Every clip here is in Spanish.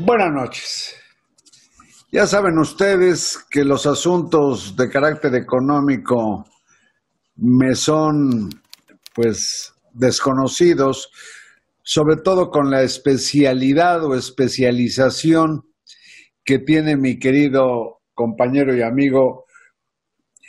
Buenas noches. Ya saben ustedes que los asuntos de carácter económico me son, pues, desconocidos, sobre todo con la especialidad o especialización que tiene mi querido compañero y amigo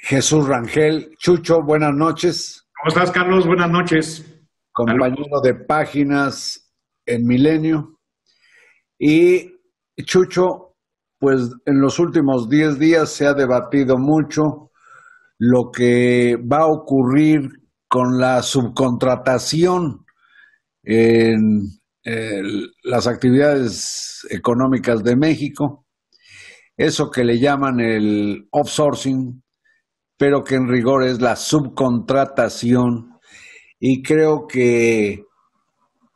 Jesús Rangel. Chucho, buenas noches. ¿Cómo estás, Carlos? Buenas noches. Compañero de páginas en Milenio. Y Chucho, pues en los últimos 10 días se ha debatido mucho lo que va a ocurrir con la subcontratación en las actividades económicas de México, eso que le llaman el offsourcing, pero que en rigor es la subcontratación. Y creo que,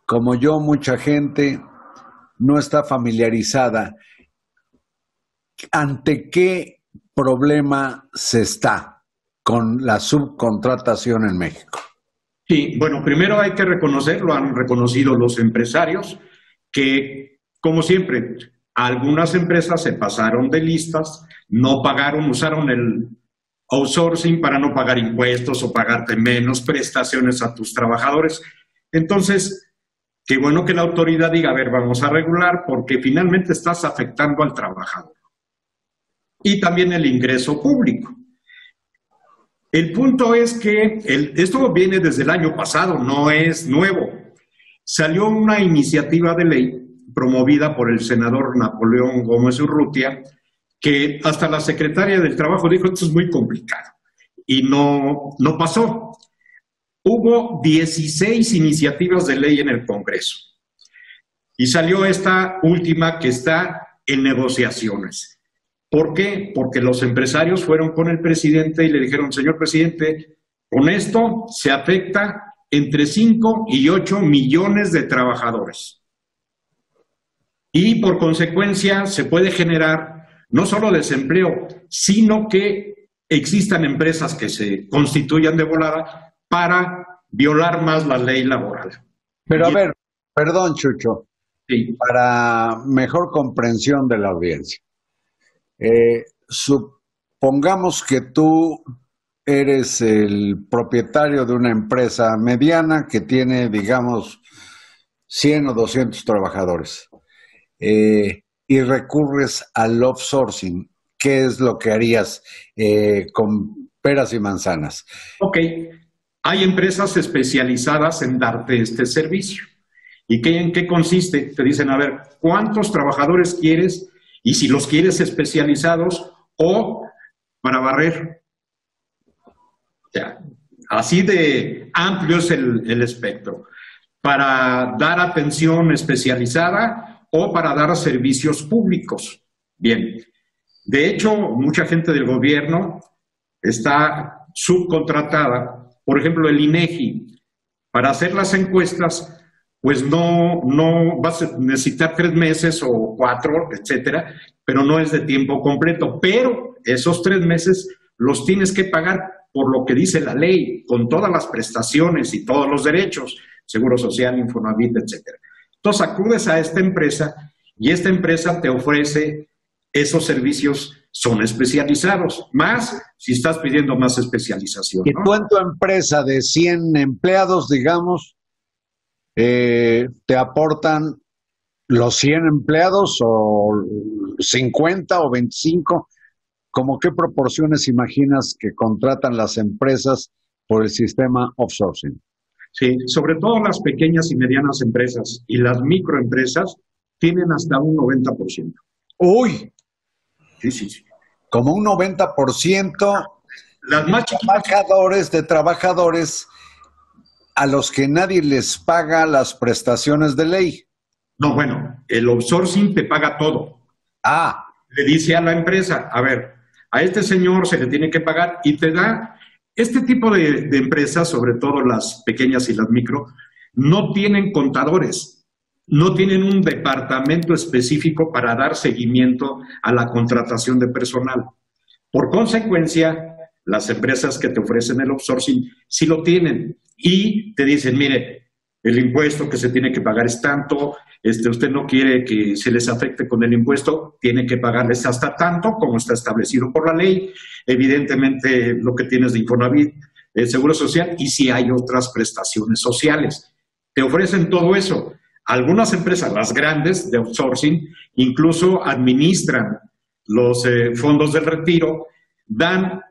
como yo, mucha gente no está familiarizada. ¿Ante qué problema se está con la subcontratación en México? Sí, bueno, primero hay que reconocer, lo han reconocido los empresarios, que, como siempre, algunas empresas se pasaron de listas, no pagaron, usaron el outsourcing para no pagar impuestos o pagarte menos prestaciones a tus trabajadores. Entonces, qué bueno que la autoridad diga, a ver, vamos a regular porque finalmente estás afectando al trabajador. Y también el ingreso público. El punto es que esto viene desde el año pasado, no es nuevo. Salió una iniciativa de ley promovida por el senador Napoleón Gómez Urrutia, que hasta la secretaria del Trabajo dijo, esto es muy complicado, y no pasó. Hubo 16 iniciativas de ley en el Congreso, y salió esta última que está en negociaciones. ¿Por qué? Porque los empresarios fueron con el presidente y le dijeron, señor presidente, con esto se afecta entre 5 y 8 millones de trabajadores. Y por consecuencia se puede generar no solo desempleo, sino que existan empresas que se constituyan de volada para violar más la ley laboral. Pero a ver, perdón, Chucho, sí, para mejor comprensión de la audiencia. Supongamos que tú eres el propietario de una empresa mediana que tiene, digamos, 100 o 200 trabajadores y recurres al offsourcing. ¿Qué es lo que harías con peras y manzanas? Ok, hay empresas especializadas en darte este servicio. ¿Y en qué consiste? Te dicen, a ver, ¿cuántos trabajadores quieres? Y si los quieres especializados o para barrer. O sea, así de amplio es el espectro. Para dar atención especializada o para dar servicios públicos. Bien, de hecho, mucha gente del gobierno está subcontratada. Por ejemplo, el INEGI, para hacer las encuestas, pues no vas a necesitar 3 meses o 4, etcétera, pero no es de tiempo completo. Pero esos 3 meses los tienes que pagar por lo que dice la ley, con todas las prestaciones y todos los derechos, Seguro Social, Infonavit, etcétera. Entonces acudes a esta empresa y esta empresa te ofrece esos servicios, son especializados, más si estás pidiendo más especialización, ¿no? Y tú en tu empresa de 100 empleados, digamos, te aportan los 100 empleados o 50 o 25, ¿cómo qué proporciones imaginas que contratan las empresas por el sistema offsourcing? Sí, sobre todo las pequeñas y medianas empresas y las microempresas tienen hasta un 90%. ¡Uy! Sí. Como un 90% las más chiquitas, de trabajadores a los que nadie les paga las prestaciones de ley. No, bueno, el outsourcing te paga todo. Le dice a la empresa, a ver, a este señor se le tiene que pagar y te da, este tipo de empresas, sobre todo las pequeñas y las micro, no tienen contadores, no tienen un departamento específico para dar seguimiento a la contratación de personal. Por consecuencia, las empresas que te ofrecen el outsourcing sí lo tienen y te dicen, mire, el impuesto que se tiene que pagar es tanto, usted no quiere que se les afecte con el impuesto, tiene que pagarles hasta tanto como está establecido por la ley. Evidentemente, lo que tienes de Infonavit, el Seguro Social, y si hay otras prestaciones sociales. Te ofrecen todo eso. Algunas empresas, las grandes de outsourcing, incluso administran los fondos del retiro, dan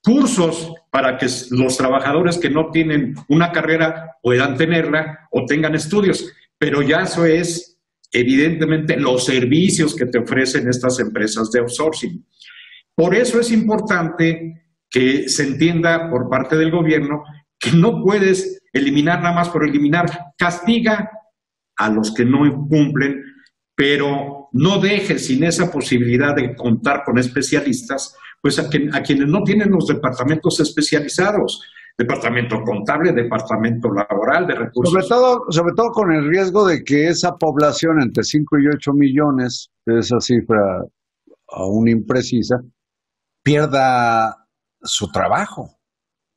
cursos para que los trabajadores que no tienen una carrera puedan tenerla o tengan estudios, pero ya eso es evidentemente los servicios que te ofrecen estas empresas de outsourcing. Por eso es importante que se entienda por parte del gobierno que no puedes eliminar nada más por eliminar. Castiga a los que no cumplen, pero no dejes sin esa posibilidad de contar con especialistas, pues a quienes no tienen los departamentos especializados, departamento contable, departamento laboral, de recursos. Sobre todo con el riesgo de que esa población entre 5 y 8 millones, esa cifra aún imprecisa, pierda su trabajo.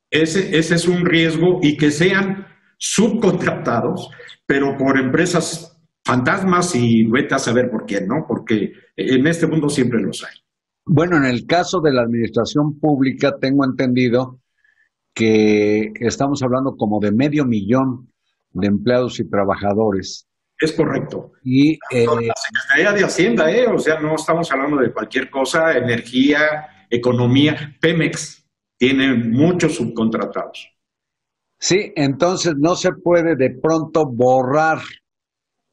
Ese es un riesgo, y que sean subcontratados, pero por empresas fantasmas, y vete a saber por quién, ¿no? Porque en este mundo siempre los hay. Bueno, en el caso de la administración pública, tengo entendido que estamos hablando como de 500,000 de empleados y trabajadores. Es correcto. Y la Secretaría de Hacienda, o sea, no estamos hablando de cualquier cosa, energía, economía. Pemex tiene muchos subcontratados. Sí, entonces no se puede de pronto borrar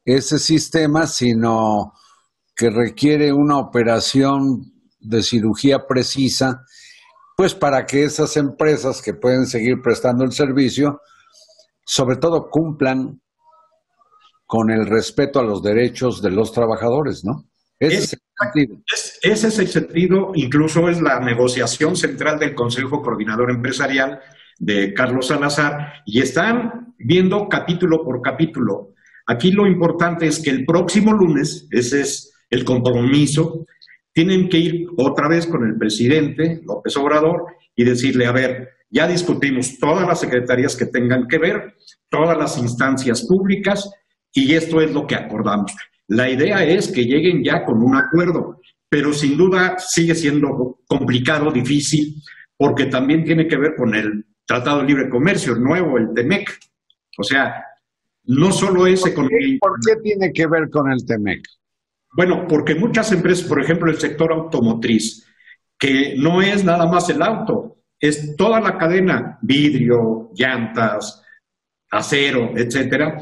ese sistema, sino que requiere una operación de cirugía precisa, pues para que esas empresas que pueden seguir prestando el servicio, sobre todo cumplan con el respeto a los derechos de los trabajadores, ¿no? Ese es el sentido, incluso es la negociación central del Consejo Coordinador Empresarial de Carlos Salazar, y están viendo capítulo por capítulo. Aquí lo importante es que el próximo lunes, ese es el compromiso, tienen que ir otra vez con el presidente López Obrador y decirle, a ver, ya discutimos todas las secretarías que tengan que ver, todas las instancias públicas, y esto es lo que acordamos. La idea es que lleguen ya con un acuerdo, pero sin duda sigue siendo complicado, difícil, porque también tiene que ver con el Tratado de Libre Comercio, el nuevo, el TEMEC. O sea, no solo es economía. ¿Por qué tiene que ver con el TEMEC? Bueno, porque muchas empresas, por ejemplo, el sector automotriz, que no es nada más el auto, es toda la cadena, vidrio, llantas, acero, etcétera.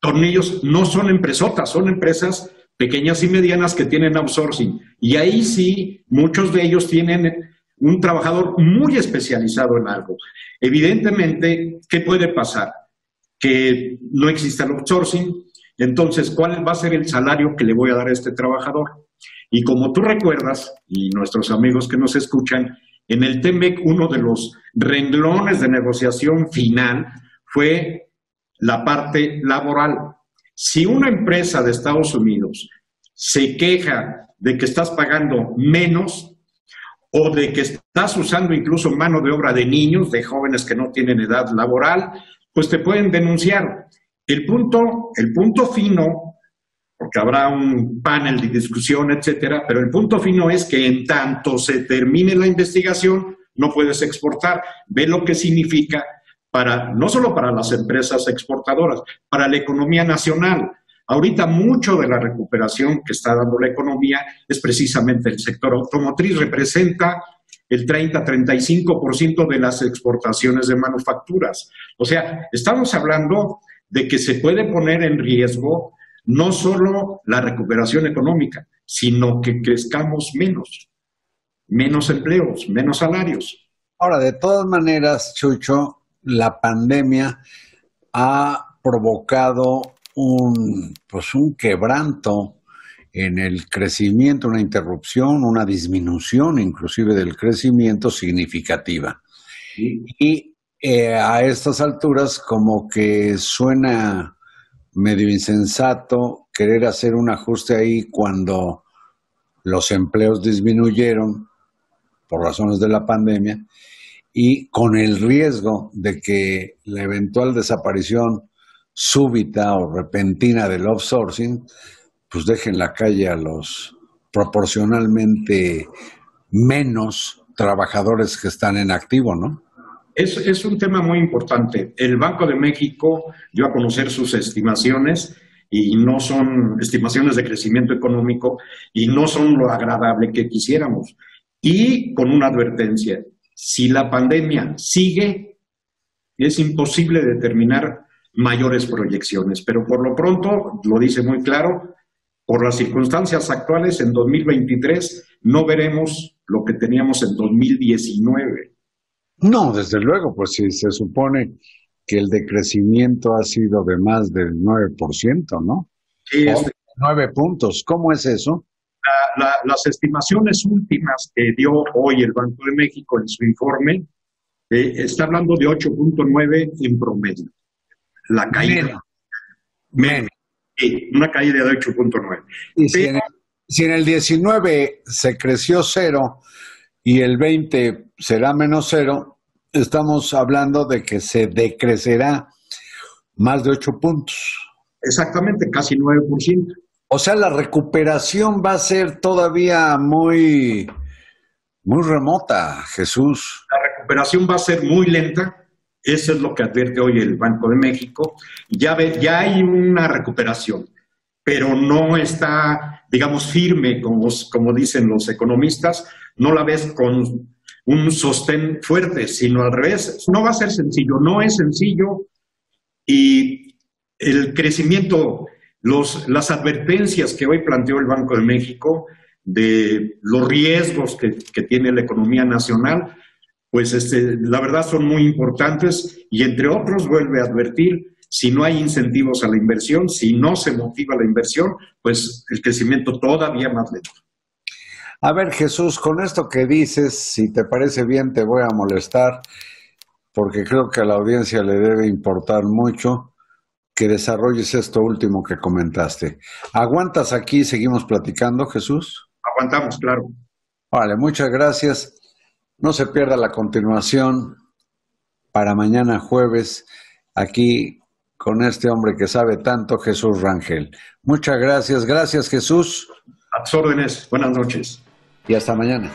Tornillos no son empresotas, son empresas pequeñas y medianas que tienen outsourcing. Y ahí sí, muchos de ellos tienen un trabajador muy especializado en algo. Evidentemente, ¿qué puede pasar? Que no exista el outsourcing. Entonces, ¿cuál va a ser el salario que le voy a dar a este trabajador? Y como tú recuerdas, y nuestros amigos que nos escuchan, en el TEMEC uno de los renglones de negociación final fue la parte laboral. Si una empresa de Estados Unidos se queja de que estás pagando menos o de que estás usando incluso mano de obra de niños, de jóvenes que no tienen edad laboral, pues te pueden denunciar. El punto fino, porque habrá un panel de discusión, etcétera, pero el punto fino es que en tanto se termine la investigación, no puedes exportar. Ve lo que significa no solo para las empresas exportadoras, para la economía nacional. Ahorita mucho de la recuperación que está dando la economía es precisamente el sector automotriz, representa el 30-35% de las exportaciones de manufacturas. O sea, estamos hablando de que se puede poner en riesgo no solo la recuperación económica, sino que crezcamos menos empleos, menos salarios. Ahora, de todas maneras, Chucho, la pandemia ha provocado un quebranto en el crecimiento, una interrupción, una disminución inclusive del crecimiento significativa. Sí. Y a estas alturas como que suena medio insensato querer hacer un ajuste ahí cuando los empleos disminuyeron por razones de la pandemia y con el riesgo de que la eventual desaparición súbita o repentina del outsourcing, pues deje en la calle a los proporcionalmente menos trabajadores que están en activo, ¿no? Es un tema muy importante. El Banco de México dio a conocer sus estimaciones y no son estimaciones de crecimiento económico y no son lo agradable que quisiéramos. Y con una advertencia, si la pandemia sigue, es imposible determinar mayores proyecciones, pero por lo pronto, lo dice muy claro, por las circunstancias actuales, en 2023 no veremos lo que teníamos en 2019. No, desde luego, pues si se supone que el decrecimiento ha sido de más del 9%, ¿no? Sí, O 9 puntos. ¿Cómo es eso? las estimaciones últimas que dio hoy el Banco de México en su informe, está hablando de 8.9 en promedio. La caída. Menos. Sí, una caída de 8.9. Y si en el 19 se creció 0 y el 20 será menos 0, estamos hablando de que se decrecerá más de 8 puntos. Exactamente, casi 9%. O sea, la recuperación va a ser todavía muy, muy remota, Jesús. La recuperación va a ser muy lenta. Eso es lo que advierte hoy el Banco de México. Ya hay una recuperación, pero no está, digamos, firme, como dicen los economistas. No la ves con un sostén fuerte, sino al revés. No va a ser sencillo, no es sencillo. Y el crecimiento, las advertencias que hoy planteó el Banco de México de los riesgos que tiene la economía nacional, pues la verdad son muy importantes y entre otros vuelve a advertir, si no hay incentivos a la inversión, si no se motiva la inversión, pues el crecimiento todavía más lento. A ver, Jesús, con esto que dices, si te parece bien, te voy a molestar, porque creo que a la audiencia le debe importar mucho que desarrolles esto último que comentaste. ¿Aguantas aquí y seguimos platicando, Jesús? Aguantamos, claro. Vale, muchas gracias. No se pierda la continuación para mañana jueves, aquí con este hombre que sabe tanto, Jesús Rangel. Muchas gracias. Gracias, Jesús. A tus órdenes. Buenas noches. Y hasta mañana.